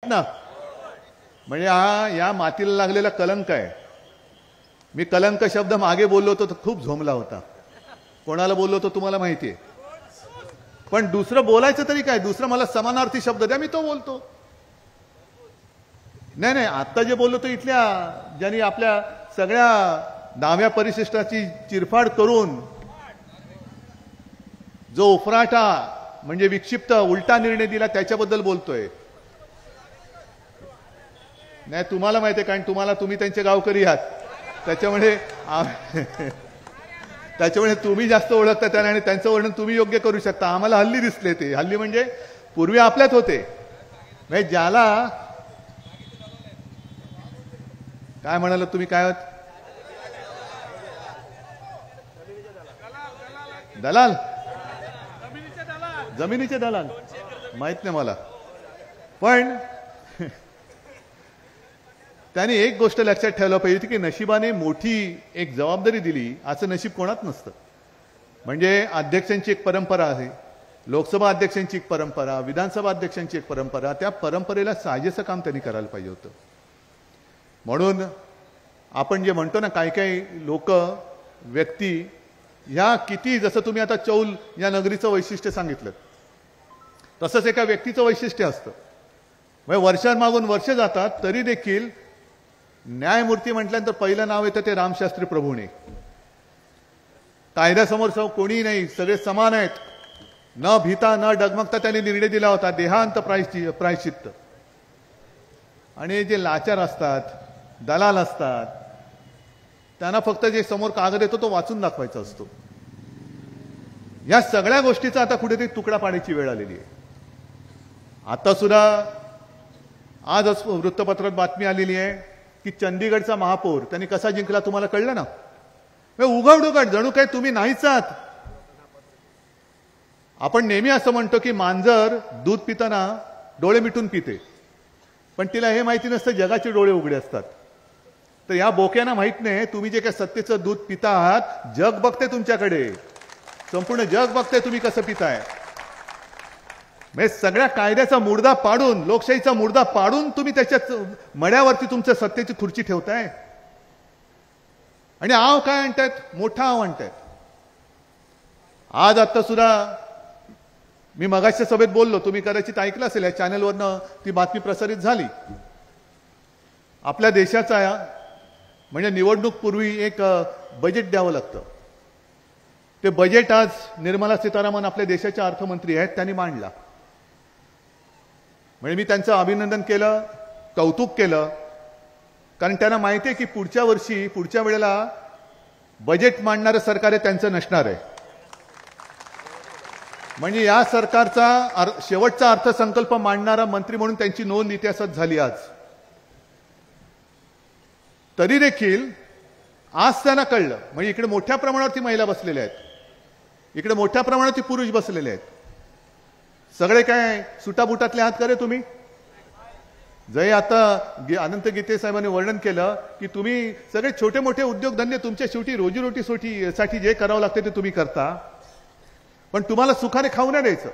ना, म्हणजे हा या मातीला लागलेला कलंक आहे. मी कलंक शब्द मागे बोललो होतो तर खूप झोमला होता. कोणाला बोललो होतो तुम्हाला माहिती आहे. पण दुसरं बोलायचं तरी काय, दुसरं मला समानार्थी शब्द द्या, मी तो बोलतो. नाही नाही, आता जे बोललो तो इथल्या ज्यांनी आपल्या सगळ्या डाव्या परिशिष्टाची चिरफाड करून जो उफराटा म्हणजे विक्षिप्त उलटा निर्णय दिला त्याच्याबद्दल बोलतोय. नाही तुम्हाला माहिती आहे, कारण तुम्ही त्यांचे गावकरी आहात, त्याच्यामुळे तुम्ही जास्त ओळखता त्यांना आणि त्यांचं वर्णन तुम्ही योग्य करू शकता. आम्हाला हल्ली दिसले ते, हल्ली म्हणजे पूर्वी आपल्यात होते. म्हणजे ज्याला काय म्हणाल तुम्ही, काय दलाल, जमिनीचे दलाल, माहित नाही मला. पण त्याने एक गोष्ट लक्षात ठेवलं पाहिजे की नशिबाने मोठी एक जबाबदारी दिली, असं नशीब कोणात नसतं. म्हणजे अध्यक्षांची एक परंपरा आहे, लोकसभा अध्यक्षांची एक परंपरा, विधानसभा अध्यक्षांची एक परंपरा, त्या परंपरेला साजेसं काम त्यांनी करायला पाहिजे होतं. म्हणून आपण जे म्हणतो ना, काही काही लोक व्यक्ती ह्या किती, जसं तुम्ही आता चौल या नगरीचं वैशिष्ट्य सांगितलं, तसंच एका व्यक्तीचं वैशिष्ट्य असतं. म्हणजे वर्षांमागून वर्ष जातात तरी देखील न्यायमूर्ती म्हटल्यानंतर पहिलं नाव येतं ते रामशास्त्री प्रभूणे. कायद्यासमोर कोणी नाही, सगळे समान आहेत, न भीता न डगमगता त्यांनी निर्णय दिला होता, देहांत प्रायश्चित्त. आणि जे लाचार असतात, दलाल असतात, त्यांना फक्त जे समोर कागद येतो तो वाचून दाखवायचा असतो. या सगळ्या गोष्टीचा आता कुठेतरी तुकडा पाडायची वेळ आलेली आहे. आता सुद्धा आज वृत्तपत्रात बातमी आलेली आहे की चंदीगडचा महापौर त्यांनी कसा जिंकला तुम्हाला कळलं ना. उघड उघड जणू काय तुम्ही नाहीच आहात. आपण नेहमी असं म्हणतो की मांजर दूध पिताना डोळे मिटून पिते, पण तिला हे माहिती नसतं जगाचे डोळे उघडे असतात. तर या बोक्यांना माहित नाही तुम्ही जे काय सत्तेचं दूध पिता आहात, जग बघते तुमच्याकडे, संपूर्ण जग बघते तुम्ही कसं पिताय. म्हणजे सगळ्या कायद्याचा मुर्दा पाडून, लोकशाहीचा मुर्दा पाडून तुम्ही त्याच्यात मड्यावरती तुमच्या सत्तेची खुर्ची ठेवताय. आणि आव काय म्हणतायत, मोठा आव म्हणतायत. आज आता सुद्धा मी मगाच्या सभेत बोललो, तुम्ही कदाचित ऐकलं असेल, या चॅनलवरनं ती बातमी प्रसारित झाली. आपल्या देशाचा म्हणजे निवडणूक पूर्वी एक बजेट द्यावं लागतं. ते बजेट आज निर्मला सीतारामन आपल्या देशाच्या अर्थमंत्री आहेत, त्यांनी मांडला. म्हणजे मी त्यांचं अभिनंदन केलं, कौतुक केलं, कारण त्यांना माहिती आहे की पुढच्या वर्षी, पुढच्या वेळेला बजेट मांडणारं सरकार आहे त्यांचं नसणार आहे. म्हणजे या सरकारचा शेवटचा अर्थसंकल्प मांडणारा मंत्री म्हणून त्यांची नोंद इतिहासात झाली आज. तरी देखील आज त्यांना कळलं, म्हणजे इकडे मोठ्या प्रमाणावरती महिला बसलेल्या आहेत, इकडे मोठ्या प्रमाणावरती पुरुष बसलेले आहेत. सगळे काय सुटाबुटातले आहात करे तुम्ही. जय आता अनंत गीते साहेबांनी वर्णन केलं की तुम्ही सगळे छोटे मोठे उद्योगधंदे तुमच्या शेवटी रोजीरोटीसाठी जे करावं लागते ते तुम्ही करता, पण तुम्हाला सुखाने खाऊ नाही द्यायचं.